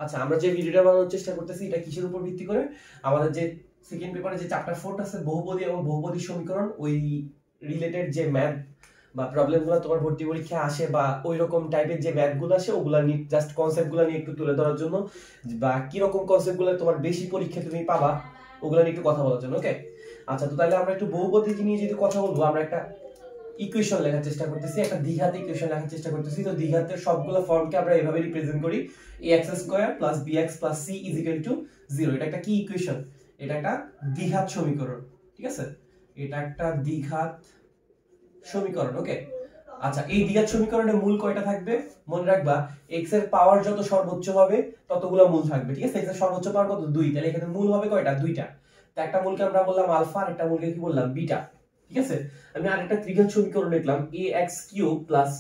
আচ্ছা, আমরা যে ভিডিওটা বানানোর চেষ্টা করতেছি এটা কিসের উপর ভিত্তি করে? আমাদের যে সেকেন্ড পেপারে যে চ্যাপ্টার 4 আছে বহুপদী এবং বহুপদী সমীকরণ, ওই রিলেটেড যে ম্যাথ বা প্রবলেমগুলো তোমার ভর্তি পরীক্ষায় আসে বা ওই রকম টাইপের যে ম্যাথগুলো আসে ওগুলা নিয়ে জাস্ট কনসেপ্টগুলো নিয়ে একটু তুলে ধরার জন্য, বা কি রকম কনসেপ্টগুলো তোমার বেশি পরীক্ষা তুমি পাবা ওগুলা নিয়ে একটু কথা বলার জন্য। ওকে, আচ্ছা, তো তাহলে আমরা একটু বহুপদী নিয়ে যদি কথা বলবো, আমরা একটা ইকুয়েশন লেখার চেষ্টা করতেছি, একটা দ্বিঘাত ইকুয়েশন লেখার চেষ্টা করতেছি। তো দ্বিঘাতের সবগুলো ফর্মকে আমরা এভাবে রিপ্রেজেন্ট করি, ax square plus bx plus c is equal two 0। এটা একটা কি ইকুয়েশন? এটা একটা দ্বিঘাত সমীকরণ, ঠিক আছে? এটা একটা দ্বিঘাত সমীকরণ। ওকে, আচ্ছা, এই দ্বিঘাত সমীকরণের মূল কয়টা থাকবে? মনে রাখবা, x এর পাওয়ার যত সর্বোচ্চ হবে ততগুলো মূল থাকবে, ঠিক আছে? x এর সর্বোচ্চ পাওয়ার কত? 2, তাহলে এখানে মূল হবে কয়টা? 2টা। তো একটা মূলকে আমরা বললাম আলফা আর একটা মূলকে কি বললাম? বিটা, ঠিক আছে? আমি আরেকটা ত্রিঘাত সমীকরণ লিখলাম ax³ plus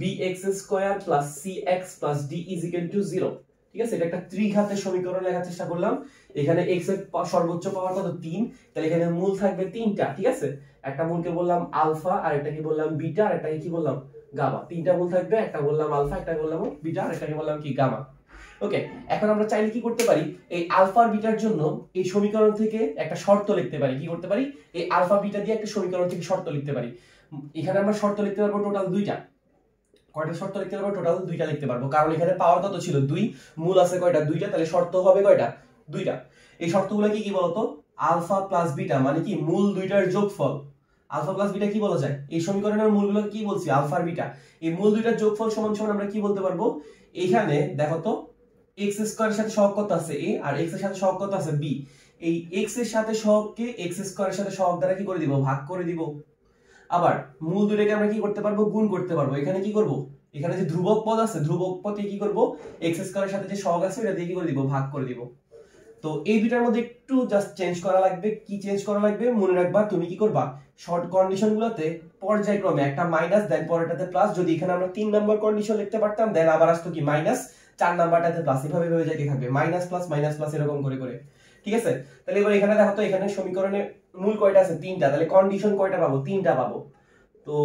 bx square plus cx plus d is equal two 0, ঠিক আছে? এটা একটা ত্রিঘাতের সমীকরণ লেখার চেষ্টা করলাম। এখানে x এর সর্বোচ্চ পাওয়ার কত? 3, তাহলে এখানে মূল থাকবে 3টা, ঠিক আছে? একটা মূলকে বললাম আলফা আর একটাকে বললাম বিটা আর একটাকে কি বললাম? গামা। 3টা মূল থাকবে, একটা বললাম আলফা, একটা বললাম বিটা আর একটাকে বললাম কি? গামা। ওকে, এখন আমরা চাইলে কি করতে পারি? এই আলফা আর বিটার জন্য এই সমীকরণ থেকে একটা শর্ত লিখতে পারি। কি করতে পারি? এই আলফা বিটা দিয়ে একটা সমীকরণ থেকে শর্ত লিখতে পারি। এখানে আমরা শর্ত লিখতে পারবো টোটাল 2টা। কয়টা শর্ত লিখতে পারবো? টোটাল 2টা লিখতে পারবো, কারণ এখানে পাওয়ার কত ছিল? 2, মূল আছে কয়টা? 2টা, তাহলে শর্ত হবে কয়টা? 2টা। এই শর্তগুলো কি কি বলতো? আলফা প্লাস বিটা মানে কি? মূল 2টার যোগফল। আলফা প্লাস বিটা কি বলা যায়? এই সমীকরণের মূলগুলো কি বলছি? আলফা আর বিটা। এই মূল 2টার যোগফল সমান সমান আমরা কি বলতে পারবো? এখানে দেখো তো, x স্কয়ারের সাথে সহগ কত আছে? a, আর x এর সাথে সহগ কত আছে? b। এই x এর সাথে সহগকে x স্কয়ারের সাথে সহগ দ্বারা কি করে দিব? ভাগ করে দিব। আবার মূল দুটোকে আমরা কি করতে পারবো? গুণ করতে পারবো। এখানে কি করব? এখানে যে ধ্রুবক পদ আছে, ধ্রুবক পদে কি করব? x স্কয়ারের সাথে যে সহগ আছে এটা দিয়ে কি করে দিব? ভাগ করে দিব। তো এই দুটার মধ্যে একটু জাস্ট চেঞ্জ করা লাগবে। কি চেঞ্জ করা লাগবে? মনে রাখবা, তুমি কি করবা? শর্ট কন্ডিশনগুলোতে পর্যায়ক্রমে একটা মাইনাস, দেন পরেরটাতে প্লাস। যদি এখানে আমরা 3 নাম্বার কন্ডিশন লিখতে পারতাম, দেন আবার আসতো কি? মাইনাস, 4 নাম্বারটাতে প্লাস, এভাবে ভাবে যাইতে থাকবে, মাইনাস প্লাস এরকম করে করে, ঠিক আছে? তাহলে এবার এখানে দেখো তো, এখানে সমীকরণে মূল কয়টা আছে? 3টা, তাহলে কন্ডিশন কয়টা পাবো? 3টা পাবো। তো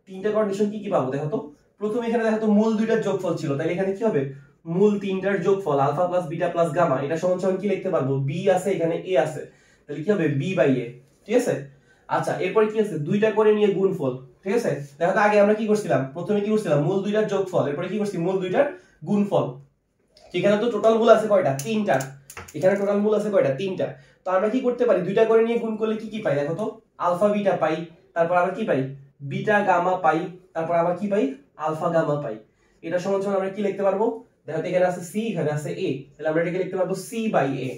3টা কন্ডিশন কি কি পাবো দেখো তো? প্রথমে এখানে দেখো তো, মূল 2টার যোগফল ছিল, তাহলে এখানে কি হবে? মূল 3টার যোগফল alpha plus beta plus gamma, এটা সমান সমান কি লিখতে পারবো? b আছে, এখানে a আছে, তাহলে কি হবে? b বাই a, ঠিক আছে? আচ্ছা, এরপরে কি আছে? 2টা করে নিয়ে গুণফল, ঠিক আছে? দেখো তো, আগে আমরা কি করছিলাম? প্রথমে কি করছিলাম? মূল 2টার যোগফল, এরপরে কি করছি? মূল 2টার গুণফল। এখানে তো টোটাল মূল আছে কয়টা? 3টা। এখানে টোটাল মূল আছে কয়টা? 3টা। তো আমরা কি করতে পারি? 2টা করে নিয়ে গুণ করলে কি কি পাই দেখো তো? আলফা বিটা পাই, তারপর আবার কি পাই? বিটা গামা পাই, তারপর আবার কি পাই? আলফা গামা পাই। এটা সমান সমান আমরা কি লিখতে পারবো? দেখো তো, এখানে আছে c, এখানে আছে a, তাহলে আমরা এটাকে লিখতে পারবো c বাই a।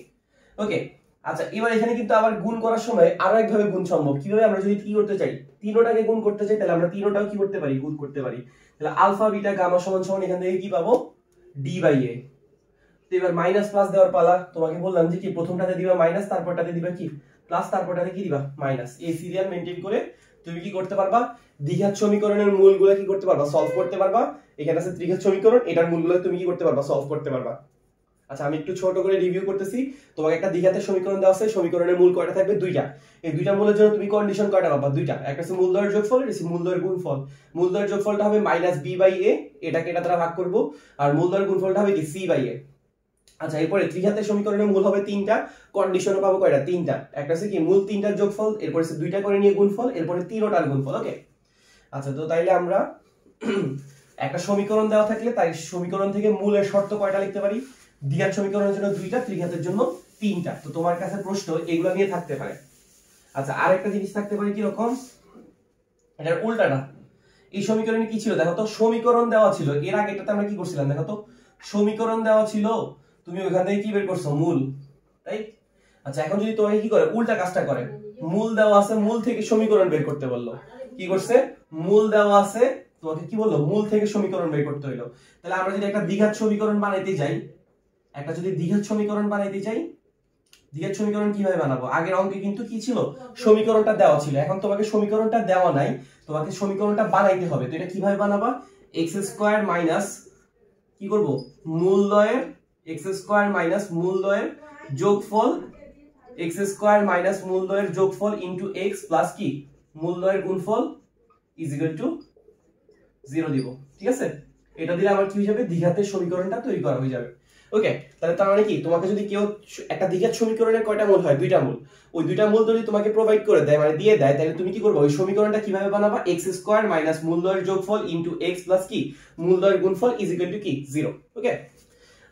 ওকে, আচ্ছা, এবার এখানে কিন্তু আবার গুণ করার সময় আরো একভাবে গুণ সম্ভব। কিভাবে? আমরা যদি কি করতে চাই? তিনোটাকে গুণ করতে চাই, তাহলে আমরা তিনোটাও কি করতে পারি? গুণ করতে পারি। তাহলে আলফা বিটা গামা সমান সমান এখান থেকে কি পাবো? d by a। তো এবার মাইনাস প্লাস দেওয়ার পালা। তোমাকে বললাম যে কি, প্রথমটাতে দিবা মাইনাস, তারপরটাতে দিবা কি? প্লাস, তারপরটাতে কি দিবা? মাইনাস। এই সিরিয়াল মেইনটেইন করে তুমি কি করতে পারবা? দ্বিঘাত সমীকরণের মূলগুলো কি করতে পারবা? সলভ করতে পারবা। এখানে আছে ত্রিঘাত সমীকরণ, এটার মূলগুলো তুমি কি করতে পারবা? সলভ করতে পারবা। আচ্ছা, আমি একটু ছোট করে রিভিউ করতেছি। তোমাকে একটা দ্বিঘাতের সমীকরণ দেওয়া আছে, সমীকরণের মূল কয়টা থাকবে? 2টা। এই 2টা মূলের জন্য তুমি কন্ডিশন কয়টা পাবা? 2টা। একটা হচ্ছে মূলদ্বয়ের যোগফল, এটা হচ্ছে মূলদ্বয়ের গুণফল। মূলদ্বয়ের যোগফলটা হবে মাইনাস b বাই a, এটাকে এটা দ্বারা ভাগ করব, আর মূলদ্বয়ের গুণফলটা হবে কি? c by a। আচ্ছা, এরপরে ত্রিঘাতের সমীকরণের মূল হবে 3টা, কন্ডিশনও পাবো কয়টা? 3টা। একটা হচ্ছে কি? মূল 3টার যোগফল, এরপর হচ্ছে 2টা করে নিয়ে গুণফল, এরপরে 3টার গুণফল। ওকে, আচ্ছা, তো তাইলে আমরা একটা সমীকরণ দেওয়া থাকলে তাই সমীকরণ থেকে মূলের শর্ত কয়টা লিখতে পারি? দ্বিঘাত সমীকরণের জন্য 2টা, ত্রিঘাতের জন্য 3টা। তো তোমার কাছে প্রশ্ন এগুলো নিয়ে থাকতে পারে। আচ্ছা, আরেকটা জিনিস থাকতে পারে, কি রকম? এটার উল্টাটা। এই সমীকরণে কি ছিল দেখো তো? সমীকরণ দেওয়া ছিল, এর আগে এটাতে আমরা কি করছিলাম দেখো তো? সমীকরণ দেওয়া ছিল, তুমি ওখান থেকে কি বের করছো? মূল, তাই? আচ্ছা, এখন যদি তোমাকে কি করে? উল্টা কাজটা করে। মূল দেওয়া আছে, মূল থেকে সমীকরণ বের করতে বললো। কি করছে? মূল দেওয়া আছে, তোমাকে কি বললো? মূল থেকে সমীকরণ বের করতে হইলো। তাহলে আমরা যদি একটা দ্বিঘাত সমীকরণ বানাইতে যাই, দ্বিঘাত সমীকরণ কিভাবে বানাবো? আগের অঙ্কে কিন্তু কি ছিল? সমীকরণটা দেওয়া ছিল। এখন তোমাকে সমীকরণটা দেওয়া নাই, তোমাকে সমীকরণটা বানাইতে হবে। তো এটা কিভাবে বানাবা? x স্কয়ার মাইনাস কি করব? মূলদ্বয়ের x স্কয়ার মাইনাস মূলদ্বয়ের যোগফল, x স্কয়ার মাইনাস মূলদ্বয়ের যোগফল ইনটু x প্লাস কি? মূলদ্বয়ের গুণফল ইজ ইকুয়াল টু 0 দিব, ঠিক আছে? এটা দিলে আমার কি হয়ে যাবে? দ্বিঘাতের সমীকরণটা তৈরি করা হয়ে যাবে। ওকে, তাহলে তার মানে কি তোমাকে যদি কেউ একটা দ্বিঘাত সমীকরণের কয়টা মূল হয়, দুইটা মূল, ওই দুইটা মূল যদি তোমাকে প্রোভাইড করে দেয় মানে দিয়ে দেয়, তাহলে তুমি কি করবে ওই সমীকরণটা কিভাবে বানাবা, x স্কয়ার মাইনাস মূলদ্বয়ের যোগফল ইনটু x প্লাস কি মূলদ্বয়ের গুণফল ইজ ইকুয়াল টু কি 0। ওকে,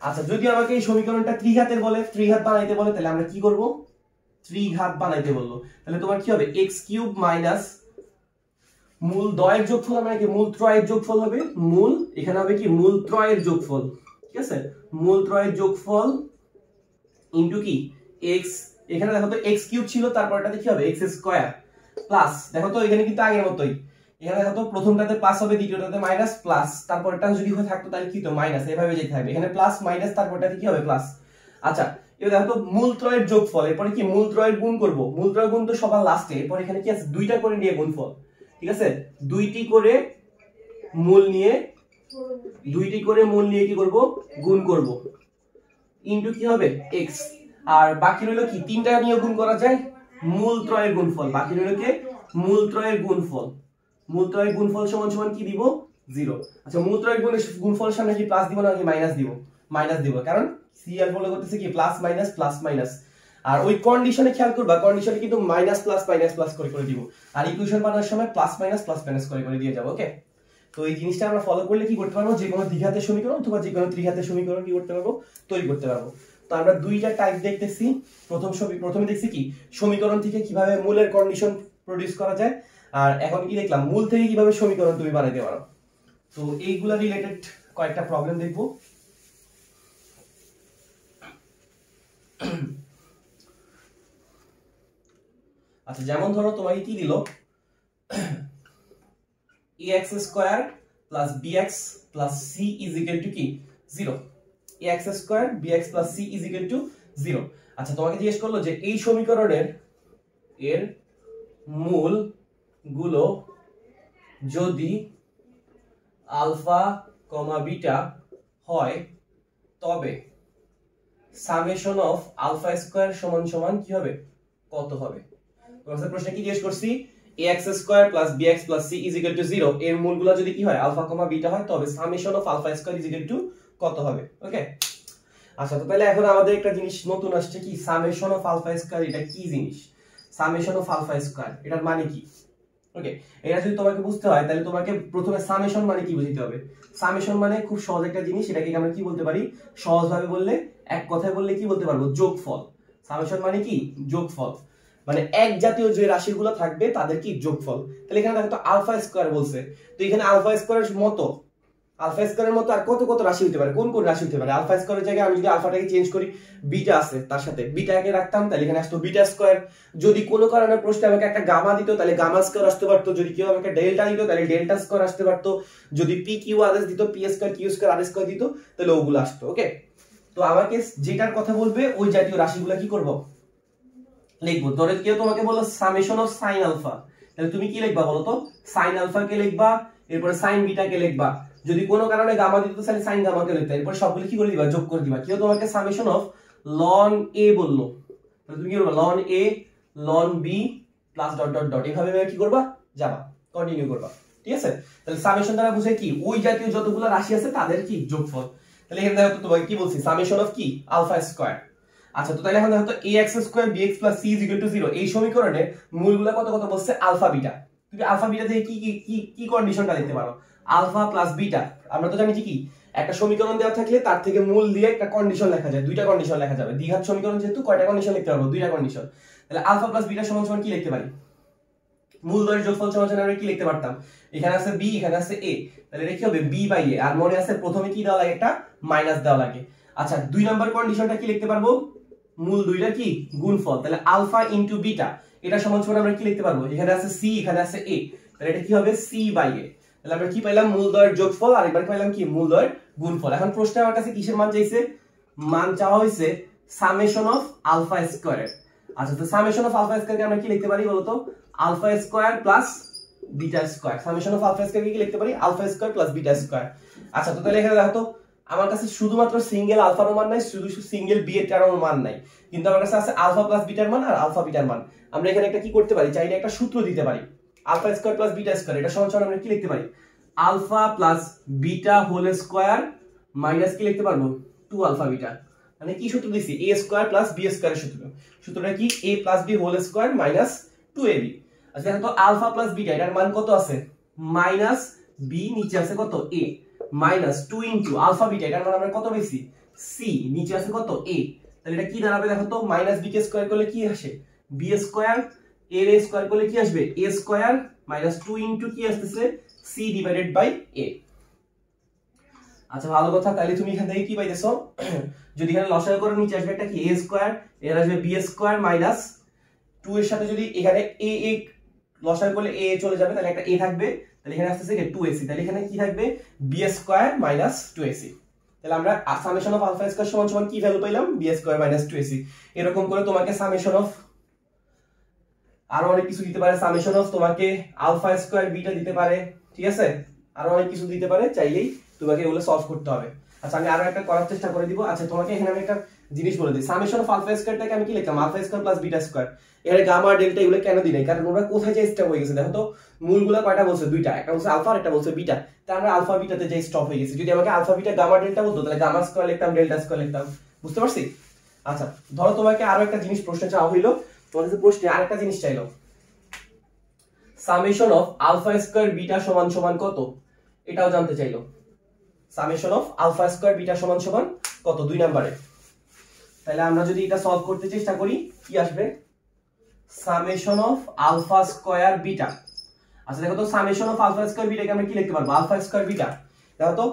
আচ্ছা যদি আমাকে এই সমীকরণটা ত্রিঘাতের বলে, ত্রিঘাত বানাইতে বলে, তাহলে আমরা কি করব, ত্রিঘাত বানাইতে বললো, তাহলে তোমার কি হবে x কিউব মাইনাস মূল দ্বয়ের যোগফল মানে কি মূল ত্রয়ের যোগফল হবে, মূল এখানে হবে কি মূল ত্রয়ের যোগফল, ঠিক আছে, মূল ত্রয়ের যোগফল ইনটু কি x, এখানে দেখো তো x কিউব ছিল, তারপরটাতে কি হবে x স্কয়ার প্লাস, দেখো তো এখানে কিন্তু আগের মতোই, এখানে দেখো তো প্রথমটাতে প্লাস হবে, দ্বিতীয়টাতে মাইনাস, প্লাস তারপরটা যদি হয়ে থাকতো তাহলে কি তো মাইনাস, এভাবে যেতে থাকবে, এখানে প্লাস মাইনাস তারপরটাতে কি হবে প্লাস। আচ্ছা এবার দেখো তো মূল ত্রয়ের যোগফল, এরপরে কি মূল ত্রয়ের গুণ করব, মূল ত্রয়ের গুণ তো সবার লাস্টে, এরপর এখানে কি আছে দুইটা করে নিয়ে গুণফল, ঠিক আছে, দুইটি করে মূল নিয়ে কি করব গুণ করব ইনটু কি হবে x, আর বাকি রইল কি তিনটা নিয়ে গুণ করা যায় মূল ত্রয়ের গুণফল, বাকি রইল কি মূল ত্রয়ের গুণফল, মূল ত্রয়ের গুণফল সমান সমান কি দিব 0। আচ্ছা মূল ত্রয়ের গুণফলের সামনে কি প্লাস দিব নাকি মাইনাস দিব, মাইনাস দিব, কারণ সি আর ফলো করতেছে কি প্লাস মাইনাস, আর ওই কন্ডিশনে খেয়াল করবা, কন্ডিশনে কিন্তু মাইনাস প্লাস করে দিব, আর ইকুয়েশন বানানোর সময় প্লাস মাইনাস করে দিয়ে যাব। ওকে, তো এই জিনিসটা আমরা ফলো করলে কি করতে পারবো, যে কোনো দ্বিঘাতের সমীকরণ অথবা যে কোনো ত্রিঘাতের সমীকরণ কি করতে পারবো, তৈরি করতে পারবো। তো আমরা দুইটা টাইপ দেখতেছি, প্রথমে দেখছি কি সমীকরণ থেকে কিভাবে মূলের কন্ডিশন প্রডিউস করা যায়, আর এখন কি দেখলাম মূল থেকে কিভাবে সমীকরণ তুমি বানাইতে পারো। তো এইগুলা রিলেটেড কয়েকটা প্রবলেম দেখবো। আচ্ছা যেমন ধরো তোমাকে কি দিল, ax square plus bx plus c is equal two কি 0, ax square bx plus c is equal two 0। আচ্ছা তোমাকে জিজ্ঞেস করলো যে এই সমীকরণের এর মূল গুলো যদি আলফা কমা বিটা হয় তবে সামেশন অফ আলফা স্কয়ার সমান সমান কি হবে, কত হবে। তোমাদের প্রশ্নে কি জিজ্ঞেস করছি, ax square plus bx plus c is equal two 0 এর মূলগুলো যদি কি হয় আলফা কমা বিটা হয় তবে summation of alpha square is equal to কত হবে। ওকে, আচ্ছা তো তাহলে এখন আমাদের একটা জিনিস নতুন আসছে কি সামেশন অফ আলফা স্কয়ার, এটা কি জিনিস, সামেশন অফ আলফা স্কয়ার এটার মানে কি। ওকে, এটা যদি তোমাকে বুঝতে হয় তাহলে তোমাকে প্রথমে সামেশন মানে কি বুঝতে হবে। সামেশন মানে খুব সহজ একটা জিনিস, এটাকে আমরা কি বলতে পারি, সহজভাবে বললে এক কথায় বললে কি বলতে পারবো, যোগফল। সামেশন মানে কি যোগফল, মানে এক জাতীয় যে রাশিগুলো থাকবে তাদের কি যোগফল। তাহলে এখানে দেখো তো আলফা স্কয়ার বলছে, তো এখানে আলফা স্কয়ারের মতো আর কত কত রাশি হতে পারে, কোন কোন রাশি হতে পারে। আলফা স্কয়ারের জায়গায় আমি যদি আলফাটাকে চেঞ্জ করি, বিটা আছে তার সাথে বিটাকে রাখতাম, তাহলে এখানে আসতো বিটা স্কয়ার। যদি কোনো কারণে প্রশ্নে আমাকে একটা গামা দিত তাহলে গামা স্কয়ার আসতে পারতো, যদি কেউ আমাকে ডেল্টা দিত তাহলে ডেল্টা স্কয়ার আসতে পারতো, যদি পি কিউ আর এস দিত পি স্কয়ার কিউ স্কয়ার আর স্কয়ার দিত তাহলে ওগুলো আসতো। ওকে, তো আমাকে যেটার কথা বলবে ওই জাতীয় রাশিগুলো কি করব লিখবো। ধরে কেউ তোমাকে বললো সামেশন অফ সাইন আলফা, তাহলে তুমি কি লিখবা বলো তো, সাইন আলফা কে লিখবা, এরপরে সাইন বিটা কে লিখবা, যদি কোনো কারণে গামা দিত তাহলে সাইন গামা কে লিখবা, এরপর সবগুলো কি করে দিবা যোগ করে দিবা। কেউ তোমাকে সামেশন অফ লন এ বললো, তাহলে তুমি কি করবা ln A ln B plus dot dot dot, এইভাবে কি করবা যাবা কন্টিনিউ করবা। ঠিক আছে, তাহলে সামেশন দ্বারা বুঝে কি ওই জাতীয় যতগুলো রাশি আছে তাদের কি যোগফল। তাহলে এখানে দেখো তোমাকে কি বলছি, সামেশন অফ কি আলফা স্কয়ার। আচ্ছা তো তাহলে এখন দেখো তো ax square bx plus c is equal two 0 এই সমীকরণে মূলগুলো কত কত বলছে আলফা বিটা। তুমি আলফা বিটা থেকে কি কি কি কন্ডিশনটা লিখতে পারো, আলফা প্লাস বিটা। আমরা তো জানি কি একটা সমীকরণ দেওয়া থাকলে তার থেকে মূল দিয়ে একটা কন্ডিশন লেখা যায়, দুইটা কন্ডিশন লেখা যাবে। দ্বিঘাত সমীকরণ যেহেতু কয়টা কন্ডিশন লিখতে পারবো, দুইটা কন্ডিশন। তাহলে আলফা প্লাস বিটা সমান সমান কি লিখতে পারি, মূল দ্বয়ের যোগফল সমান সমান আমরা কি লিখতে পারতাম, এখানে আছে b এখানে আছে a, তাহলে এটা কি হবে b বাই a। আর মনে আছে প্রথমে কি দেওয়া লাগে, একটা মাইনাস দেওয়া লাগে। আচ্ছা দুই নাম্বার কন্ডিশনটা কি লিখতে পারবো, মূল দুইটা কি গুণফল, তাহলে আলফা ইনটু বিটা এটা সমান সমান আমরা কি লিখতে পারবো, এখানে আছে c এখানে আছে a, তাহলে এটা কি হবে c বাই a। তাহলে আমরা কি পাইলাম মূল দ্বয়ের যোগফল, আর এবার পাইলাম কি মূল দ্বয়ের গুণফল। এখন প্রশ্নে আমার কাছে কিসের মান চাইছে, মান চাওয়া হয়েছে সামেশন অফ আলফা স্কয়ার। আচ্ছা তো সামেশন অফ আলফা স্কয়ারকে আমরা কি লিখতে পারি বলতো, alpha square plus beta square. Summation of alpha স্কয়ারকে কি লিখতে পারি, alpha square plus beta square. আচ্ছা তো তাহলে এখানে দেখো তো আমার কাছে শুধুমাত্র সিঙ্গেল আলফার মান নাই, শুধু সিঙ্গেল বিটার মান নাই, কিন্তু আমার কাছে আছে আলফা প্লাস বিটার মান আর আলফা বিটার মান। আমরা এখানে একটা কি করতে পারি, চাইলে একটা সূত্র দিতে পারি, alpha square plus beta square এটা সমান সমান আমরা কি লিখতে পারি, alpha plus beta whole square minus কি লিখতে পারবো 2 আলফা বিটা। মানে কি সূত্র দিছি, a স্কয়ার প্লাস b স্কয়ারের সূত্র। সূত্রটা কি, a প্লাস b whole square minus 2ab। আচ্ছা দেখো তো আলফা প্লাস বিটা এটার মান কত আছে, মাইনাস b, নিচে আছে কত a, minus 2 into alpha beta এটার মান আমরা কত পেয়েছি c, নিচে আছে কত a। তাহলে এটা কি দাঁড়াবে দেখো তো, মাইনাস b কে স্কয়ার করলে কি আসে b স্কয়ার, a এর স্কয়ার করলে কি আসবে a স্কয়ার, মাইনাস 2 ইনটু কি আসতেছে c ডিভাইডেড বাই a। আচ্ছা ভালো কথা, তাহলে তুমি এখান থেকে কি পাইতেছো, যদি এখানে লসাগু করে নিচে আসবে একটা কি a স্কয়ার, এর আসবে b স্কয়ার মাইনাস 2 এর সাথে যদি এখানে a লসাগু করলে a চলে যাবে, তাহলে একটা a থাকবে, তাহলে এখানে আসতেছে কি 2ac, তাহলে এখানে কি থাকবে b স্কয়ার মাইনাস 2ac। তাহলে আমরা সামেশন অফ আলফা স্কয়ার সমান সমান কি ভ্যালু পাইলাম, b স্কয়ার মাইনাস 2ac। এরকম করে তোমাকে সামেশন অফ আরো অনেক কিছু দিতে পারে, সামেশন অফ তোমাকে আলফা স্কয়ার বিটা দিতে পারে, ঠিক আছে, আরো অনেক কিছু দিতে পারে, চাইলেই তোমাকে এগুলো সলভ করতে হবে। আচ্ছা আমি আরো একটা করার চেষ্টা করে দিব। আচ্ছা তোমাকে এখানে আমি একটা জিনিস বলে দিই, সামেশন অফ আলফা স্কয়ারটাকে আমি কি লিখলাম, alpha square plus beta square. এখানে গামা ডেল্টা এগুলো কেন দিই নাই, কারণ ওরা কোথায় যে স্টপ হয়ে গেছে দেখো তো, মূলগুলো কয়টা বলছে, দুইটা, একটা বলছে আলফা আর একটা বলছে বিটা, তাই আমরা আলফা বিটাতে যে স্টপ হয়ে গেছে। যদি আমাকে আলফা বিটা গামা ডেল্টা বলতো তাহলে গামা স্কয়ার লিখতাম, ডেল্টা স্কয়ার লিখতাম, বুঝতে পারছি। আচ্ছা ধরো তোমাকে আরো একটা জিনিস প্রশ্ন চাওয়া হইলো, তোমাদের যে প্রশ্নে আরেকটা জিনিস চাইলো, summation of alpha square beta সমান সমান কত, এটাও জানতে চাইলো। Summation of alpha square beta সমান সমান কত 2 নম্বরে। তাহলে আমরা যদি এটা সলভ করতে চেষ্টা করি কি আসবে, summation of alpha square beta. আচ্ছা দেখো তো সামেশন অফ আলফা স্কয়ার বিটাকে আমরা কি লিখতে পারবো, আলফা স্কয়ার বিটা। দেখো তো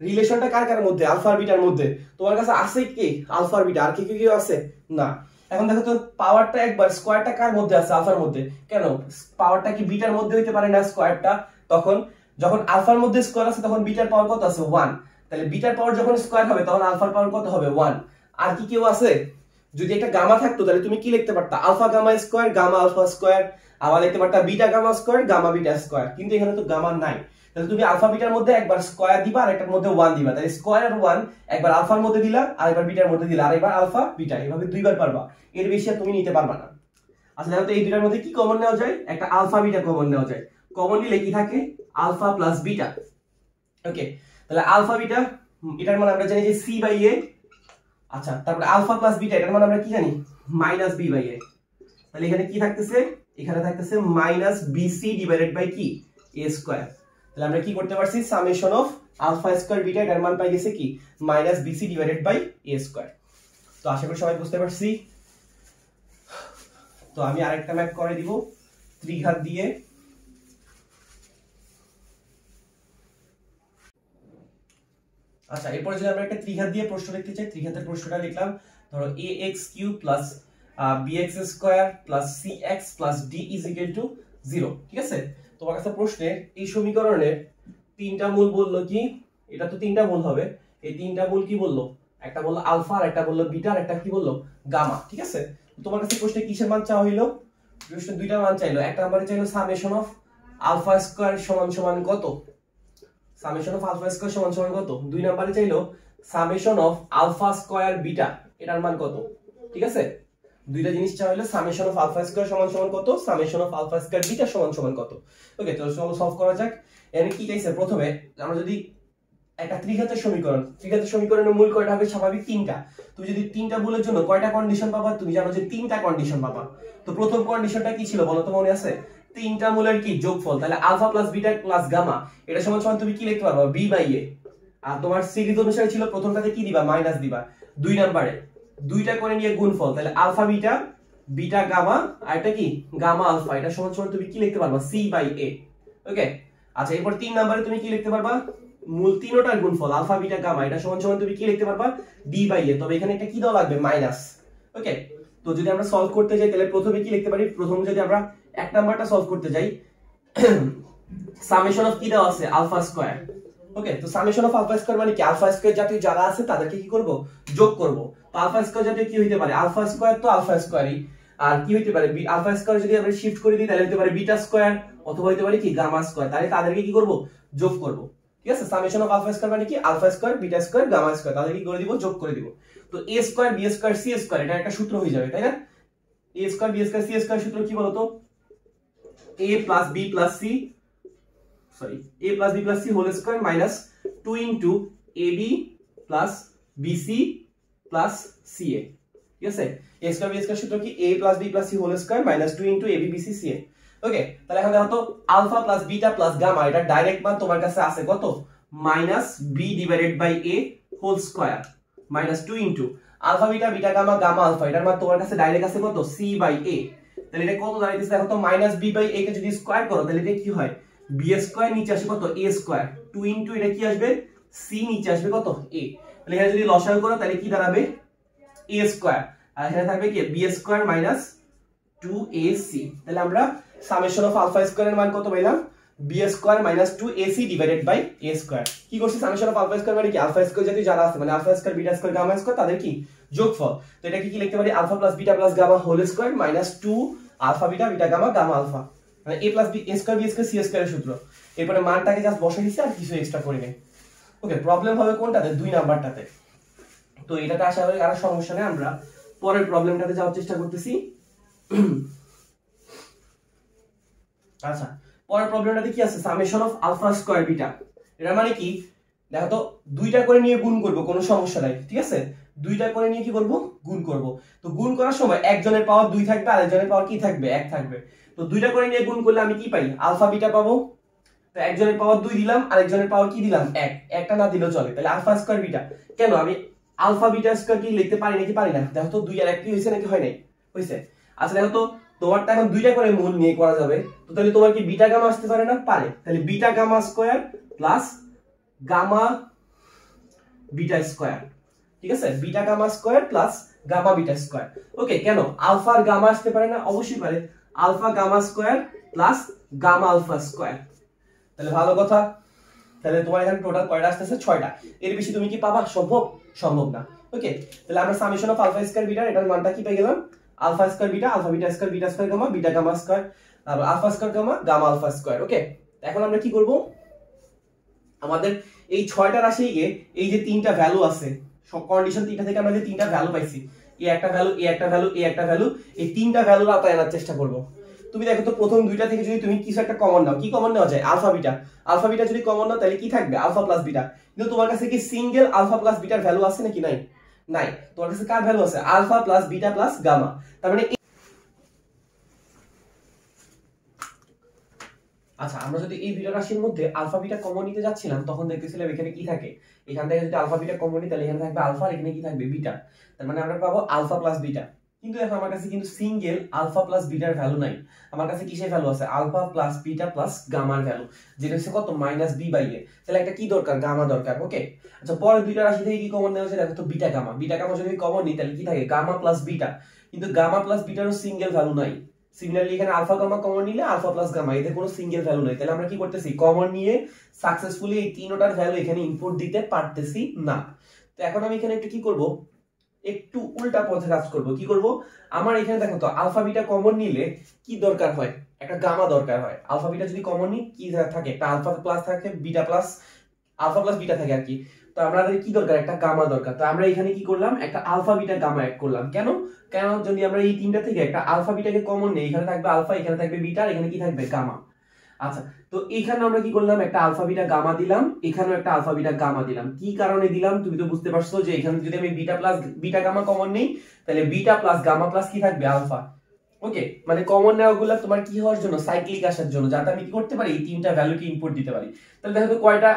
রিলেশনটা কার কার মধ্যে, আলফা আর বিটার মধ্যে। তোমার কাছে আছে কি আলফা আর বিটা, আর কি কি আছে না। এখন দেখো তো পাওয়ারটা একবার, স্কয়ারটা কার মধ্যে আছে, আলফার মধ্যে। কেন পাওয়ারটা কি বিটার মধ্যে হইতে পারে না স্কয়ারটা, তখন যখন আলফার মধ্যে স্কয়ার আছে তখন বিটার পাওয়ার কত আছে 1, তাহলে বিটার পাওয়ার যখন স্কয়ার হবে তখন আলফার পাওয়ার কত হবে 1। আর কি কেউ আছে, যদি একটা গামা থাকতো তাহলে তুমি কি লিখতে পারতা, alpha gamma square, gamma alpha square, আবার লিখতে পারতা beta gamma square, gamma beta square. কিন্তু এখানে তো গামা নাই, তাহলে তুমি আলফা বিটার মধ্যে একবার স্কয়ার দিবা আর একটার মধ্যে 1 দিবা, তাহলে স্কয়ার আর 1 একবার আলফার মধ্যে দিলা আর একবার বিটার মধ্যে দিলা, আর একবার আলফা বিটা, এইভাবে দুইবার পারবা, এর বেশি আর তুমি নিতে পারবা না। আচ্ছা দেখো তো এই দুইটার মধ্যে কি কমন নেওয়া যায়, একটা আলফা বিটা কমন নেওয়া যায়। কমন নিলে কি থাকে, আলফা প্লাস বিটা। ওকে তাহলে আলফা বিটা এটার মানে আমরা জানি যে c বাই a। আচ্ছা তারপরে আলফা প্লাস বিটা এটার মানে আমরা কি জানি, মাইনাস b বাই a। তাহলে এখানে কি থাকতেছে, এখানে থাকতেছে মাইনাস bc ডিভাইডেড বাই কি a স্কয়ার। তাহলে আমরা কি করতে পারছি, summation of alpha square beta এটার মান পাই গেছে কি minus bc divided by a square. তো আশা করি সবাই বুঝতে পারছি। তো আমি আরেকটা ম্যাথ করে দিব ত্রিঘাত দিয়ে। আচ্ছা এরপরে যদি আমরা একটা ত্রিঘাত দিয়ে প্রশ্ন লিখতে চাই, ত্রিঘাতের প্রশ্নটা লিখলাম, ধরো ax cube plus bx square plus cx plus d is equal two 0। ঠিক আছে, তোমার কাছে প্রশ্নে এই সমীকরণের তিনটা মূল বললো কি, এটা তো তিনটা মূল হবে, এই তিনটা মূল কি বললো, একটা বললো আলফা আর একটা বললো বিটা আর একটা কি বললো গামা। ঠিক আছে, তোমার কাছে প্রশ্নে কিসের মান চাওয়া হইলো, প্রশ্নে দুইটা মান চাইলো, এক নম্বরে চাইলো সামেশন অফ আলফা স্কয়ার সমান সমান কত, সামেশন অফ আলফা স্কয়ার সমান সমান কত। দুই নম্বরে চাইলো summation of alpha square beta এটার মান কত। ঠিক আছে, দুইটা জিনিস চাওয়া হলো, সামেশন অফ আলফা স্কয়ার সমান সমান কত, summation of alpha square beta সমান সমান কত। ওকে তো চলো সলভ করা যাক। এখানে কি চাইছে, প্রথমে আমরা যদি একটা ত্রিঘাতের সমীকরণ, ত্রিঘাতের সমীকরণের মূল কয়টা হবে, স্বাভাবিক তিনটা। তুমি যদি তিনটা মূলের জন্য কয়টা কন্ডিশন পাবা, তুমি জানো যে তিনটা কন্ডিশন পাবা। তো প্রথম কন্ডিশনটা কি ছিল বলো তো, মনে আছে, তিনটা মূলের কি যোগফল, তাহলে alpha plus beta plus gamma এটা সমান সমান তুমি কি লিখতে পারবা b বাই a। আর তোমার সিরিজ অনুসারে ছিল প্রথমটাতে কি দিবা মাইনাস দিবা, দুই নম্বরে দুইটা করে নিয়ে গুণফল, তাহলে আলফা বিটা বিটা গামা আর এটা কি গামা আলফা, এটা সমান সমান তুমি কি লিখতে পারবা c বাই a। ওকে আচ্ছা এরপর তিন নম্বরে তুমি কি লিখতে পারবা, মূল তিনটার গুণফল আলফা বিটা গামা এটা সমান সমান তুমি কি লিখতে পারবা d বাই a, তবে এখানে একটা কি দেওয়া লাগবে মাইনাস। ওকে তো যদি আমরা সলভ করতে যাই তাহলে প্রথমে কি লিখতে পারি, প্রথম যদি আমরা এক নাম্বারটা সলভ করতে যাই, সামেশন অফ কি দেওয়া আছে আলফা স্কয়ার। ওকে তো সামেশন অফ আলফা স্কয়ার মানে কি, আলফা স্কয়ার জাতীয় যারা আছে তাদেরকে কি করব যোগ করব। তো আলফা স্কয়ার জাতীয় কি হইতে পারে, আলফা স্কয়ার তো আলফা স্কয়ারই, আর কি হইতে পারে আলফা স্কয়ার যদি আমরা শিফট করে দিই তাহলে হইতে পারে বিটা স্কয়ার অথবা হইতে পারে কি গামা স্কয়ার, তাহলে তাদেরকে কি করব যোগ করব। ঠিক আছে, সামেশন অফ আলফা স্কয়ার মানে কি alpha square beta square gamma square, তাদেরকে কি করে দিব যোগ করে দিব। তো a square b square c square এটা একটা সূত্র হয়ে যাবে, তাই না। a square b square c square সূত্র কি বলতো, a plus b plus c a plus b plus c whole square minus 2 into ab plus BC plus CA, ঠিক আছে? এ স্কয়ার বি স্কয়ার সূত্র কি a plus B plus C whole square minus 2 into AB BC CA. Okay, তাহলে এখন দেখো তো alpha plus beta plus gamma এটা direct মান তোমার কাছে আছে কত, minus B divided by A whole square minus 2 into alpha beta beta gamma gamma alpha এটার মান তোমার কাছে ডাইরেক্ট আছে কত, সি বাই এ। তাহলে এটা কত দাঁড়াইতেছে দেখো তো, মাইনাস বি বাই এ কে যদি স্কয়ার করো তাহলে এটা কি হয়, বি স্কয়ার নিচে আসে কত, এ স্কয়ার, 2 ইনটু এটা কি আসবে, সি নিচে আসবে কত, এ। তাহলে এখানে যদি লসাগু করো তাহলে কি দাঁড়াবে, এ স্কয়ার, আর এখানে থাকবে কি বি স্কয়ার মাইনাস 2ac। তাহলে আমরা সামেশন অফ আলফা স্কয়ার এর মান কত পাইলাম, b square minus 2ac divided by a square. কি করছি, সামেশন অফ আলফা স্কয়ার মানে কি, আলফা স্কয়ার যদি যারা আছে মানে alpha square beta square gamma square তাদের কি যোগফল। তো এটা কি লিখতে পারি, alpha plus beta plus gamma whole square minus 2 alpha beta beta gamma gamma alpha, মানে a plus B a square B square C স্কয়ারের সূত্র। এরপরে মানটাকে জাস্ট বসাই দিছি আর কিছু এক্সট্রা করি নাই। ওকে, প্রবলেম হবে কোনটাতে, 2 নাম্বারটাতে। তো এটাতে আশা করি আর সমস্যা নেই, আমরা পরের প্রবলেমটাতে যাওয়ার চেষ্টা করতেছি। আচ্ছা, পরের প্রবলেমটাতে কি আছে, summation of alpha square beta. এটা মানে কি দেখো তো, দুইটা করে নিয়ে গুণ করব, কোনো সমস্যা নাই, ঠিক আছে? দুইটা করে নিয়ে কি করব, গুণ করব। তো গুণ করার সময় একজনের পাওয়ার 2 থাকবে আর একজনের পাওয়ার কি থাকবে, 1 থাকবে। তো দুইটা করে নিয়ে গুণ করলে আমি কি পাই, আলফা বিটা পাবো। তো একজনের পাওয়ার 2 দিলাম আর একজনের পাওয়ার কি দিলাম, 1, একটা না দিলেও চলে। তাহলে আলফা স্কয়ার বিটা, কেন আমি আলফা বিটা স্কয়ার কি লিখতে পারি নাকি পারি না, দেখো তো 2 আর 1 কি হইছে নাকি হয় নাই, হইছে। আচ্ছা দেখো তো, তোমারটা এখন দুইটা করে মূল নিয়ে করা যাবে, তো তাহলে তোমার কি বিটা গামা আসতে পারে না, পারে। তাহলে beta gamma square plus gamma beta square, ঠিক আছে? Beta gamma square plus gamma beta square. Okay, কেন আলফা আর গামা আসতে পারে না, অবশ্যই পারে। Alpha gamma square plus gamma alpha square. তাহলে ভালো কথা, তাহলে তোমার এখানে টোটাল কয়টা আসতেছে, 6টা। এর বেশি তুমি কি পাবা, সম্ভব, সম্ভব না। ওকে, তাহলে আমরা summation of alpha square beta এটার মানটা কি পেয়ে গেলাম, alpha square beta square beta square gamma beta gamma square, আর alpha square gamma gamma alpha square. Okay, এখন আমরা কি করব, আমাদের এই 6টা রাশি গিয়ে এই যে 3টা ভ্যালু আছে, সব কন্ডিশন 3টা থেকে আমরা যে 3টা ভ্যালু পাইছি, এই একটা ভ্যালু, এই একটা ভ্যালু, এই একটা ভ্যালু, এই 3টা ভ্যালু আতায় আনার চেষ্টা করব। তুমি দেখো তো প্রথম দুইটা থেকে যদি তুমি কিছু একটা কমন নাও, কি কমন নেওয়া যায়, আলফা বিটা। আলফা বিটা যদি কমন নাও তাহলে কি থাকবে, আলফা প্লাস বিটা। কিন্তু তোমার কাছে কি সিঙ্গেল আলফা প্লাস বিটার ভ্যালু আছে নাকি, নাই, নাই। তোমার কাছে কার ভ্যালু আছে, alpha plus beta plus gamma. তার মানে আচ্ছা, আমরা যদি এই দুইটা রাশির মধ্যে আলফা বিটা কমন নিতে যাচ্ছিলাম তখন দেখতেছিলাম এখানে কি থাকে, এখান থেকে যদি আলফা বিটা কমন নিই তাহলে এখানে থাকবে আলফা আর এখানে কি থাকবে, বিটা। তার মানে আমরা পাবো আলফা প্লাস বিটা। কিন্তু দেখো আমার কাছে কিন্তু সিঙ্গেল আলফা প্লাস বিটার ভ্যালু নাই, আমার কাছে কিসের ভ্যালু আছে, আলফা প্লাস বিটা প্লাস গামার ভ্যালু, যেটা হচ্ছে কত, মাইনাস বি বাই এ। তাহলে একটা কি দরকার, গামা দরকার। ওকে, আচ্ছা পরের দুইটা রাশি থেকে কি কমন নেওয়া যায়, দেখো তো বিটা গামা। বিটা গামা যদি কমন নিই তাহলে কি থাকে, গামা প্লাস বিটা। কিন্তু গামা প্লাস বিটারও সিঙ্গেল ভ্যালু নাই। সিমিলারলি এখানে আলফা গামা কমন নিলে আলফা প্লাস গামা, এদের কোনো সিঙ্গেল ভ্যালু নাই। তাহলে আমরা কি করতেছি, কমন নিয়ে সাকসেসফুলি এই তিনটার ভ্যালু এখানে ইনপুট দিতে পারতেছি না। তো এখন আমি এখানে একটু কি করব, একটু উল্টা পথে কাজ করব। কি করব, আমার এখানে দেখো তো আলফা বিটা কমন নিলে কি দরকার হয়, একটা গামা দরকার হয়। আলফা বিটা যদি কমন নিই কি থাকে, একটা আলফা প্লাস থাকে, beta plus alpha plus beta থাকে আর কি। তো আমাদের কি দরকার, একটা গামা দরকার। তো আমরা এখানে কি করলাম, একটা আলফা বিটা গামা অ্যাড করলাম। কেন, কেন যদি আমরা এই তিনটা থেকে একটা আলফা বিটাকে কমন নেই, এখানে থাকবে আলফা, এখানে থাকবে বিটা, আর এখানে কি থাকবে, গামা। আচ্ছা, তো এখানে আমরা কি করলাম, একটা আলফা বিটা গামা দিলাম, এখানেও একটা আলফা বিটা গামা দিলাম। কি কারণে দিলাম তুমি তো বুঝতে পারছো, যে এখানে যদি আমি beta plus beta gamma common নেই তাহলে বিটা প্লাস গামা প্লাস কি থাকবে, আলফা। ওকে, মানে কমন নেওয়াগুলো তোমার কি হওয়ার জন্য, সাইক্লিক আসার জন্য, যাতে আমি কি করতে পারি, এই তিনটা ভ্যালুকে ইনপুট দিতে পারি। তাহলে দেখো তো কয়টা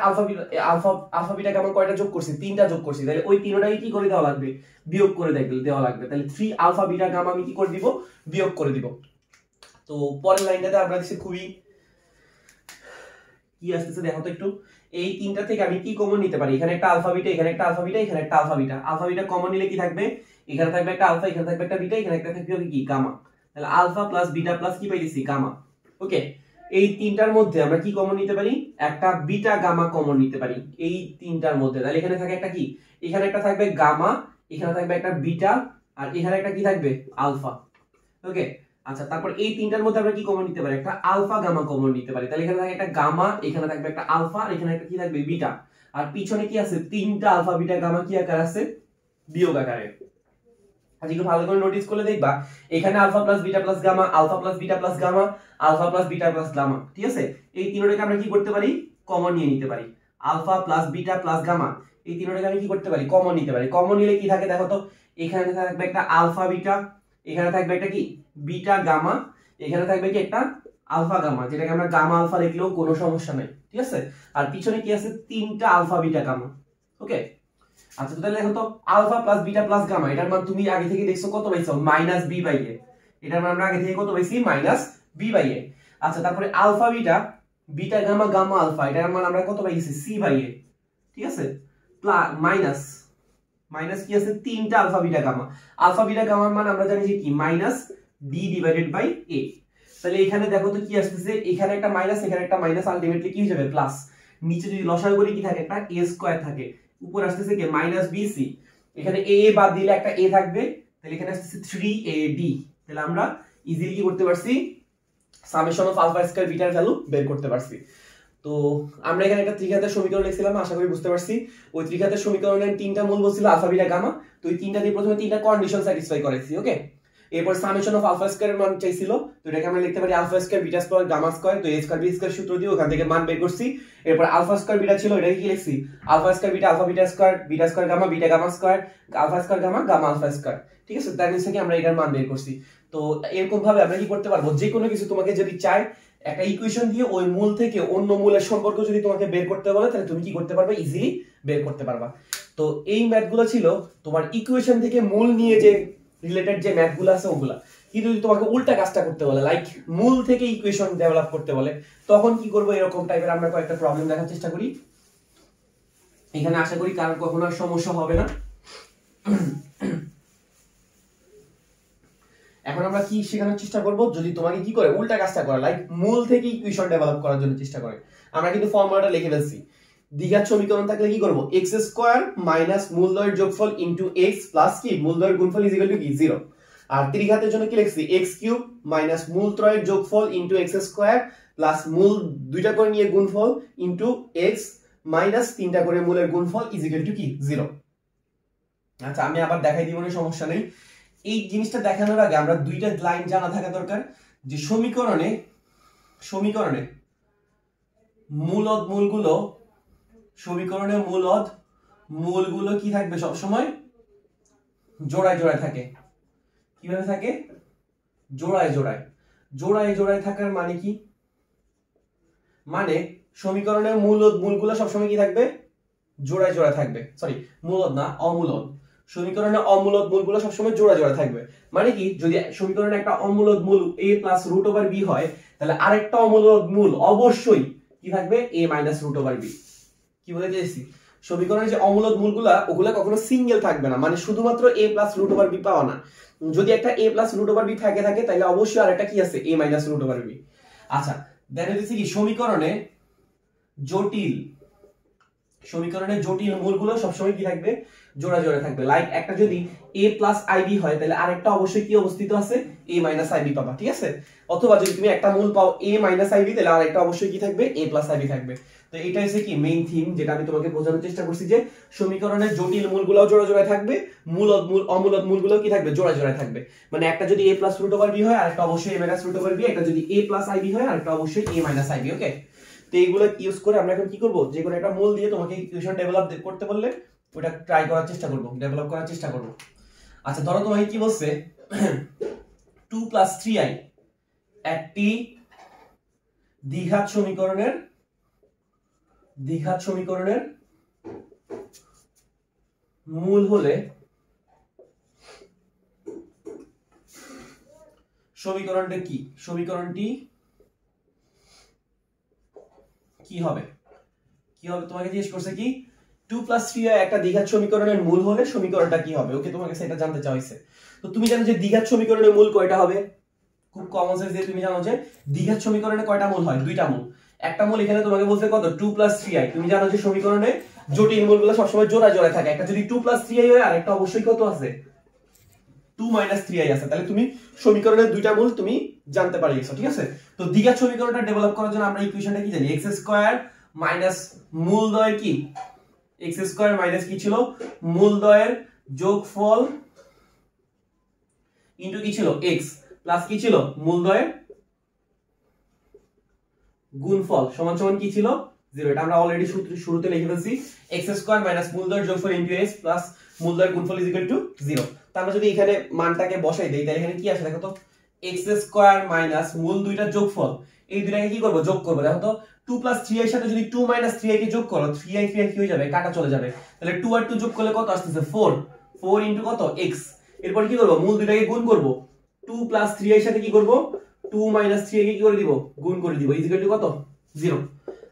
আলফা বিটা গামা কয়টা যোগ করছি, 3টা যোগ করছি। তাহলে ওই তিনটাকে কি করে দেওয়া লাগবে, বিয়োগ করে দেওয়া লাগবে। তাহলে 3 আলফা বিটা গামা আমি কি করে দিব, বিয়োগ করে দিব। তো পরের লাইনটাতে আমরা দেখছি খুবই কি আসতেছে, দেখো তো একটু, এই তিনটা থেকে আমি কি কমন নিতে পারি, এখানে একটা আলফা বিটা, এখানে একটা আলফা বিটা, এখানে একটা alpha beta. Alpha beta common নিলে কি থাকবে, এখানে থাকবে একটা আলফা, এখানে থাকবে একটা বিটা, এখানে একটা থাকবে কি, গামা। তাহলে আলফা প্লাস বিটা প্লাস কি পাইতেছি, গামা। ওকে, এই তিনটার মধ্যে আমরা কি কমন নিতে পারি, একটা বিটা গামা কমন নিতে পারি এই তিনটার মধ্যে। তাহলে এখানে থাকে একটা কি, এখানে একটা থাকবে গামা, এখানে থাকবে একটা বিটা, আর এখানে একটা কি থাকবে, আলফা। ওকে, আচ্ছা তারপর এই তিনটার মধ্যে আমরা কি কমন নিতে পারি, একটা আলফা গামা কমন নিতে পারি। তাহলে এখানে থাকে একটা গামা, এখানে থাকবে একটা আলফা, আর এখানে একটা কি থাকবে, বিটা। আর পিছনে কি আছে, তিনটা আলফা বিটা গামা কি আকার আছে, বিয়োগ আকারে। আজ একটু ভালো করে নোটিস করলে দেখবা এখানে alpha plus beta plus gamma, alpha plus beta plus gamma, alpha plus beta plus gamma, ঠিক আছে? এই তিনটাকে আমরা কি করতে পারি, কমন নিয়ে নিতে পারি। Alpha plus beta plus gamma, এই তিনটাকে আমি কি করতে পারি, কমন নিতে পারি। কমন নিলে কি থাকে দেখো তো, এখানে থাকবে একটা আলফা বিটা, এখানে থাকবে একটা কি বিটা গামা, এখানে থাকবে কি একটা আলফা গামা, যেটাকে আমরা গামা আলফা লিখলেও কোনো সমস্যা নাই, ঠিক আছে। আর পিছনে কি আছে, তিনটা আলফা বিটা গামা। ওকে, আচ্ছা তাহলে দেখো তো alpha plus beta plus gamma, এটার মান তুমি আগে থেকে দেখছো কত পাইছো, মাইনাস বি বাই এ। এটার মান আমরা আগে থেকে কত পাইছি, মাইনাস বি বাই এ। আচ্ছা তারপরে alpha beta, beta gamma gamma alpha, এটার মান আমরা কত পাইছি, সি বাই এ, ঠিক আছে। প্লাস মাইনাস, মাইনাস কি আছে, তিনটা alpha beta gamma. Alpha beta গামার মান আমরা জানি যে কি, minus D divided by A. তাহলে এখানে দেখো তো কি আসতেছে, এখানে একটা মাইনাস, এখানে একটা মাইনাস, আলটিমেটলি কি হয়ে যাবে, প্লাস। নিচে যদি লসাগু করি কি থাকে, একটা এ স্কয়ার থাকে, উপর আসতেছে কি মাইনাস বিসি, এখানে এ বাদ দিলে একটা এ থাকবে, তাহলে এখানে আসতেছে 3ad। তাহলে আমরা ইজিলি কি করতে পারছি, সামেশন অফ আলফা স্কয়ার বিটার ভ্যালু বের করতে পারছি। তো আমরা এখানে একটা ত্রিঘাতের সমীকরণ লিখছিলাম, আশা করি বুঝতে পারছি। ওই ত্রিঘাতের সমীকরণের তিনটা মূল বলছিল আলফা বিটা গামা, তো এই তিনটা দিয়ে প্রথমে তিনটা কন্ডিশন স্যাটিসফাই করেছি। ওকে, এরপর সামেশন অফ আলফা স্কয়ারের মান চাইছিল, তো এটাকে আমরা লিখতে পারি alpha square beta square gamma square, তো এ স্কয়ার বি স্কয়ার সূত্র দিয়ে ওখান থেকে মান বের করছি। এরপর আলফা স্কয়ার বিটা ছিল, এটাকে কি লিখছি, alpha square beta, alpha beta square gamma, beta gamma square, alpha square gamma, gamma alpha square, ঠিক আছে। তার নিচে থেকে আমরা এটার মান বের করছি। তো এরকম ভাবে আমরা কি করতে পারবো, যে কোনো কিছু তোমাকে যদি চাই একটা ইকুয়েশন দিয়ে ওই মূল থেকে অন্য মূলের সম্পর্ক যদি তোমাকে বের করতে বলে, তাহলে তুমি কি করতে পারবে, ইজিলি বের করতে পারবা। তো এই ম্যাথগুলো ছিল তোমার ইকুয়েশন থেকে মূল নিয়ে যে রিলেটেড যে ম্যাথগুলো আছে ওগুলা। কিন্তু যদি তোমাকে উল্টা কাজটা করতে বলে, লাইক মূল থেকে ইকুয়েশন ডেভেলপ করতে বলে, তখন কি করবো, এরকম টাইপের আমরা কয়েকটা প্রবলেম দেখার চেষ্টা করি। এখানে আশা করি কারোর কখনো আর সমস্যা হবে না। এখন আমরা কি শেখানোর চেষ্টা করব, যদি তোমাকে কি করে উল্টা কাজটা করে, লাইক মূল থেকে ইকুয়েশন ডেভেলপ করার জন্য চেষ্টা করে। আমরা কিন্তু ফর্মুলাটা লিখে ফেলছি, দ্বিঘাত সমীকরণ থাকলে কি করব, x স্কয়ার মাইনাস মূলদ্বয়ের যোগফল ইনটু x প্লাস কি মূলদ্বয়ের গুণফল ইজ ইকুয়াল টু কি 0। আর ত্রিঘাতের জন্য কি লিখছি, x কিউব মাইনাস মূলত্রয়ের যোগফল ইনটু x স্কয়ার প্লাস মূল দুইটা করে নিয়ে গুণফল ইনটু x মাইনাস তিনটা করে মূলের গুণফল ইজ ইকুয়াল টু কি 0। আচ্ছা আমি আবার দেখাই দিব না, সমস্যা নেই। এই জিনিসটা দেখানোর আগে আমরা দুইটা লাইন জানা থাকা দরকার, যে সমীকরণে মূলদ মূলগুলো, সমীকরণে মূলগুলো কি থাকবে, সবসময় জোড়ায় জোড়ায় থাকে। কিভাবে থাকে, জোড়ায় জোড়ায়। জোড়ায় জোড়ায় থাকার মানে কি, মানে সমীকরণে মূলগুলো সবসময় কি থাকবে, জোড়ায় জোড়ায় থাকবে। সরি, মূলদ না, অমূলদ। সমীকরণে অমূলদ মূলগুলো সবসময় জোড়া জোড়া থাকবে। মানে কি, যদি সমীকরণে একটা অমূলদ মূল a plus root over b হয়, তাহলে আরেকটা অমূলদ মূল অবশ্যই কি থাকবে, a minus root over b. কি বলতে চাইছি, সমীকরণে যে অমূলদ মূলগুলা ওগুলা কখনো সিঙ্গেল থাকবে না, মানে শুধুমাত্র a plus root over b পাওয়া না। যদি একটা a plus root over b থাকে তাহলে অবশ্যই আরেকটা কি আছে, a minus root over b. আচ্ছা দেখা যাচ্ছে কি, সমীকরণে জটিল মূলগুলো সবসময় কি থাকবে, জোড়া জোড়া থাকবে। লাইক একটা যদি a প্লাস আইবি হয়, তাহলে আরেকটা অবশ্যই কি অবস্থিত আছে, a মাইনাস আইবি পাবা, ঠিক আছে। অথবা যদি তুমি একটা মূল পাও a মাইনাস আইবি, তাহলে আরেকটা অবশ্যই কি থাকবে, a প্লাস আইবি থাকবে। তো এটা হচ্ছে কি মেইন থিম, যেটা আমি তোমাকে বোঝানোর চেষ্টা করছি, যে সমীকরণের জটিল মূলগুলোও জোড়া জোড়ায় থাকবে, অমূলদ মূলগুলো কি থাকবে, জোড়া জোড়ায় থাকবে। মানে একটা যদি a plus root over b হয়, আরেকটা অবশ্যই a minus root over b, একটা যদি a প্লাস আইবি হয়, আরেকটা অবশ্যই a মাইনাস আইবি। ওকে, তো এইগুলো ইউজ করে আমরা এখন কি করব, যে কোনো একটা মূল দিয়ে তোমাকে ইকুয়েশন ডেভেলপ করতে বললে ওটা ট্রাই করার চেষ্টা করব, ডেভেলপ করার চেষ্টা করব। আচ্ছা ধরো তোমাকে কি বলছে, 2 প্লাস 3i একটি দ্বিঘাত সমীকরণের মূল হলে সমীকরণটি কি হবে তোমাকে জিজ্ঞেস করছে কি, 2 প্লাস 3i একটা দ্বিঘাত সমীকরণের মূল হলে সমীকরণটা কি হবে। ওকে, তোমাকে সেটা জানতে চাইছে। তো তুমি জানো যে দ্বিঘাত সমীকরণের মূল কয়টা হবে, খুব কমন সেন্স দিয়ে তুমি জানো যে দ্বিঘাত সমীকরণে কয়টা মূল হয়, দুইটা মূল। একটা মূল এখানে তোমাকে বলছে কত, 2 প্লাস 3i। তুমি জানো যে সমীকরণে জটিল মূলগুলো সবসময় জোড়া জোড়া থাকে, একটা যদি 2 প্লাস 3i হয়, আর একটা অবশ্যই কত আছে, 2 মাইনাস 3i আছে। তাহলে তুমি সমীকরণের দুইটা মূল তুমি জানতে পারিয়েছো, ঠিক আছে। তো দ্বিঘাত সমীকরণটা ডেভেলপ করার জন্য আমরা ইকুয়েশনটা কি জানি, x স্কয়ার মাইনাস মূলদ্বয়ের কি, x স্কয়ার মাইনাস কি ছিল, মূলদ্বয়ের যোগফল ইনটু কি ছিল, x প্লাস কি ছিল, মূলদ্বয়ের গুণফল সমান সমান কি ছিল, 0 এটা আমরা অলরেডি শুরুতে লিখে ফেলছি x স্কয়ার মাইনাস মূলদ্বয়ের যোগফল ইনটু s প্লাস মূলদ্বয়ের গুণফল ইজ ইকুয়াল টু 0 তো আমরা যদি এখানে মানটাকে বসাই দেই তাহলে এখানে কি আসে দেখো তো x স্কয়ার মাইনাস মূল দুইটার যোগফল এই দুইটাকে কি করব যোগ করব দেখো তো 2 প্লাস 3i এর সাথে যদি 2 মাইনাস 3i কে যোগ করো 3i কি হয়ে যাবে কাটা চলে যাবে তাহলে 2 আর 2 যোগ করলে কত আসছে 4 4 ইনটু কত x এরপর কি করব মূল দুইটাকে গুণ করব 2 প্লাস 3i এর সাথে কি করব 2 মাইনাস 3i কে কি করে দিব গুণ করে দিব ইজ ইকুয়াল টু কত 0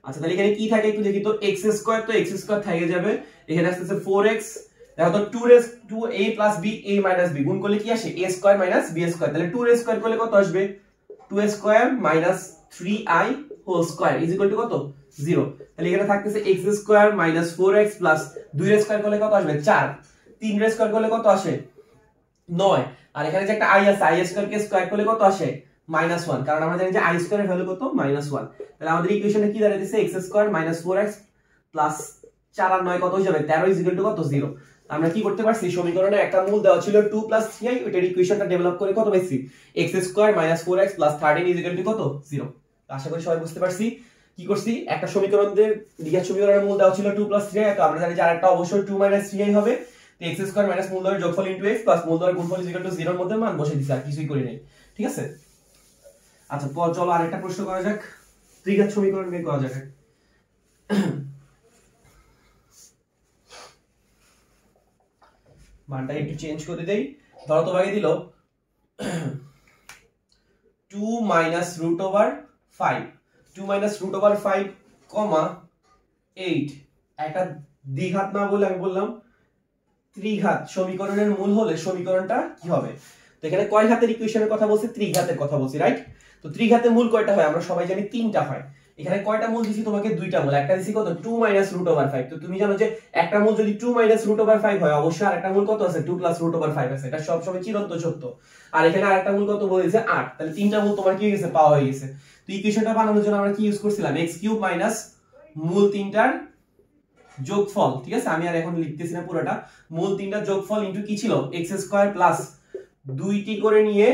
আচ্ছা তাহলে এখানে কি থাকে একটু দেখি তো x স্কয়ার তো x স্কয়ার থেকে যাবে এখানে আসছে 4x দেখো তো 2a plus b a minus b গুণ করলে কি আসে a square minus b square তাহলে 2a স্কয়ার করলে কত আসবে 2a square minus 3i whole square is equal to কত 0 তাহলে এখানে থাকতেছে x square minus 4x plus 2 এর স্কয়ার করলে কত আসবে 4 3 এর স্কয়ার করলে কত আসে 9 আর এখানে যে একটা i আছে i স্কয়ার কে স্কয়ার করলে কত আসে -1 কারণ আমরা জানি যে i স্কয়ারের ভ্যালু কত -1 তাহলে আমাদের ইকুয়েশনে কি দাঁড়াইছে x square minus 4x plus 4 আর 9 কত হয়ে যাবে 13 ইজ ইকুয়াল টু কত 0 আমরা কি করতে পারছি সমীকরণে একটা মূল দেওয়া ছিল 2 প্লাস 3i ওইটার ইকুয়েশনটা ডেভেলপ করে কত পাইছি x square minus 4x plus 13 is equal to কত 0 আশা করি সবাই বুঝতে পারছি কি করছি একটা সমীকরণের দ্বিঘাত সমীকরণের মূল দেওয়া ছিল 2 প্লাস 3i তো আমরা জানি যে আরেকটা অবশ্যই 2 মাইনাস 3i হবে তো x স্কয়ার মাইনাস মূলদ্বয়ের যোগফল ইনটু x প্লাস মূলদ্বয়ের গুণফল ইজ ইকুয়াল টু 0 এর মধ্যে মান বসিয়ে দিছি আর কিছুই করি নাই ঠিক আছে আচ্ছা তো চলো আরেকটা প্রশ্ন করা যাক দ্বিঘাত সমীকরণ বের করা যাক মানটা একটু চেঞ্জ করে দেই ধরো তো ভাগে দিল 2 minus root over 5 2 minus root over 5 comma 8 একটা দ্বিঘাত না বলে আমি বললাম ত্রিঘাত সমীকরণের মূল হলে সমীকরণটা কি হবে তো এখানে কয় ঘাতের ইকুয়েশনের কথা বলছি ত্রিঘাতের কথা বলছি রাইট তো ত্রিঘাতের মূল কয়টা হয় আমরা সবাই জানি তিনটা হয় এখানে কয়টা মূল দিছি তোমাকে দুইটা মূল একটা দিছি কত 2 মাইনাস রুট ওভার 5 তো তুমি জানো যে একটা মূল যদি 2 মাইনাস রুট ওভার 5 হয় অবশ্যই আরেকটা মূল কত আছে 2 প্লাস রুট ওভার 5 আছে এটা সব সময় চিরন্তন সত্য আর এখানে আরেকটা মূল কত বলেছে 8 তাহলে তিনটা মূল তোমার কি হয়ে গেছে পাওয়া হয়ে গেছে তো ইকুয়েশনটা বানানোর জন্য আমরা কি ইউজ করছিলাম x³ মাইনাস মূল তিনটার যোগফল ঠিক আছে আমি আর এখন লিখতেছি না পুরোটা মূল তিনটার যোগফল ইনটু কি ছিল x স্কয়ার প্লাস দুইটি করে নিয়ে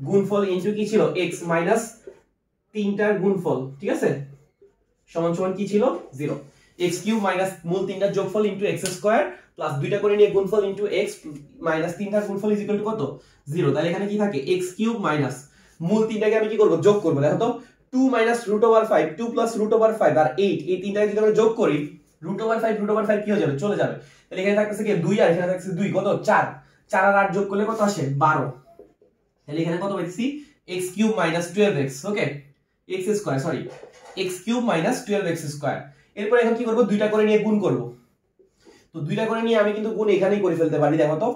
গুণফল ইনটু কি ছিল x মাইনাস তিনটার গুণফল ঠিক আছে সমান সমান কি ছিল 0 x³ মাইনাস মূল তিনটার যোগফল ইনটু x স্কয়ার প্লাস দুইটা করে নিয়ে গুণফল ইনটু x মাইনাস তিনটার গুণফল ইজ ইকুয়াল টু কত 0 তাহলে এখানে কি থাকে x³ মাইনাস মূল তিনটাকে আমি কি করব যোগ করব দেখো তো 2 minus root over 5 2 plus root over 5 আর 8 এই তিনটাকে যদি আমরা যোগ করি রুট ওভার 5 কি হয়ে যাবে চলে যাবে তাহলে এখানে থাকতেছে কি 2 আর এখানে থাকতেছে 2 কত 4 4 আর 8 যোগ করলে কত আসে 12 তাহলে এখানে কত পাইছি x³ মাইনাস 12x ওকে x square sorry x³ minus 12x square এরপর এখন কি করব দুইটা করে নিয়ে গুণ করব তো দুইটা করে নিয়ে আমি কিন্তু গুণ এখানেই করে ফেলতে পারি দেখো তো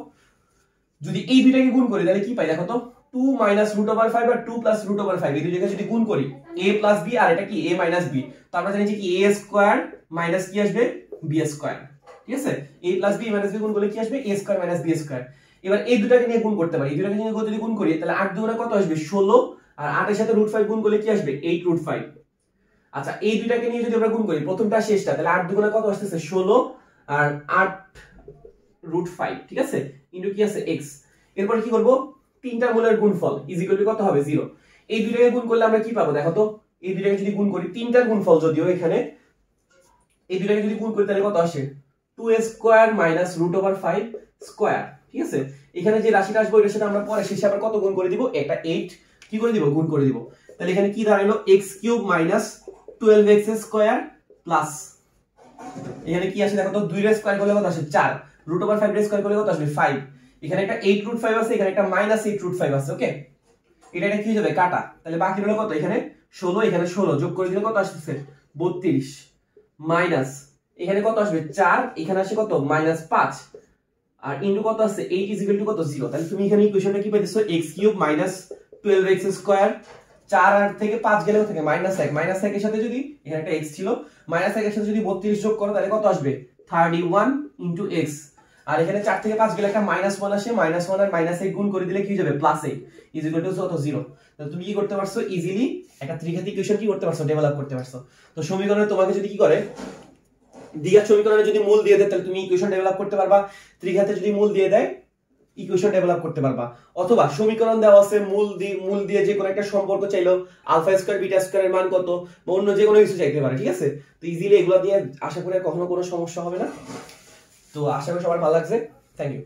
যদি এই দুইটাকে গুণ করি তাহলে কি পাই দেখো তো 2 মাইনাস রুট ওভার 5 আর 2 প্লাস রুট ওভার 5 এই দুইটাকে যদি গুণ করি a প্লাস b আর এটা কি a মাইনাস b তো আমরা জানি যে কি a স্কয়ার মাইনাস কি আসবে b স্কয়ার ঠিক আছে a প্লাস b মাইনাস b গুণ করলে কি আসবে a square minus b square এবার এই দুটাকে নিয়ে গুণ করতে পারি এই দুটাকে নিয়ে যদি গুণ করি তাহলে 8 দুগুণে কত আসবে 16 আর 8 এর সাথে √5 গুণ করলে কি আসবে 8 √5 আচ্ছা এই দুটাকে নিয়ে যদি আমরা গুণ করি প্রথমটা শেষটা তাহলে 8 দুগুণে কত আসছে 16 আর 8 √5 ঠিক আছে ইনটু কি আছে x এরপর কি করব তিনটা মূলের গুণফল ইজ ইকুয়াল টু কত হবে 0 এই দুইটাকে গুণ করলে আমরা কি পাবো দেখো তো এই দুইটাকে যদি গুণ করি তিনটার গুণফল যদিও এখানে এই দুইটাকে যদি গুণ করি তাহলে কত আসে 2a স্কয়ার মাইনাস √5 স্কয়ার ঠিক আছে এখানে যে রাশিটা আসবে ওইটার সাথে আমরা পরে শেষে আবার কত গুণ করে দিব একটা 8 কি করে দিব গুণ করে দিব তাহলে এখানে কি দাঁড়ালো x³ minus 12x square plus এখানে কি আসে দেখো তো 2 এর স্কয়ার করলে কত আসে 4 √5 এর স্কয়ার করলে কত আসবে 5 এখানে একটা 8 √5 আছে এখানে একটা -8 √5 আছে ওকে এটা কি হয়ে যাবে কাটা তাহলে বাকি রইলো কত এখানে 16 এখানে 16 যোগ করে দিলে কত আসছে 32 মাইনাস এখানে কত আসবে 4 এখানে আসে কত -5 আর ইনটু কত আছে 8 ইজ ইকুয়াল টু কত 0 তাহলে তুমি এখানে ইকুয়েশনটা কি পাইছো x³ মাইনাস 12x স্কয়ার 4 আর থেকে 5 গেলে থেকে -1 এর সাথে যদি এখানে একটা x ছিল -1 এর সাথে যদি 32 যোগ করো তাহলে কত আসবে 31 ইনটু x আর এখানে 4 থেকে 5 গেলে একটা -1 আসে -1 আর -8 গুণ করে দিলে কি হয়ে যাবে +8 ইজ ইকুয়াল টু কত 0 তাহলে তুমি কি করতে পারছো ইজিলি একটা ত্রিঘাত ইকুয়েশন কি করতে পারছো ডেভেলপ করতে পারছো তো সমীকরণে তোমাকে যদি কি করে দ্বিঘাত সমীকরণে যদি মূল দিয়ে দেয় তাহলে তুমি ইকুয়েশন ডেভেলপ করতে পারবা ত্রিঘাতে যদি মূল দিয়ে দেয় ইকুয়েশন ডেভেলপ করতে পারবা, অথবা সমীকরণ দেওয়া আছে মূল দিয়ে যে কোনো একটা সম্পর্ক চাইলো, আলফা স্কয়ার বিটা স্কয়ারের মান কত বা অন্য যে কোনো কিছু চাইতে পারে, ঠিক আছে। তো ইজিলি এগুলো দিয়ে আশা করি কখনো কোনো সমস্যা হবে না। তো আশা করি সবার ভালো লাগছে। Thank you.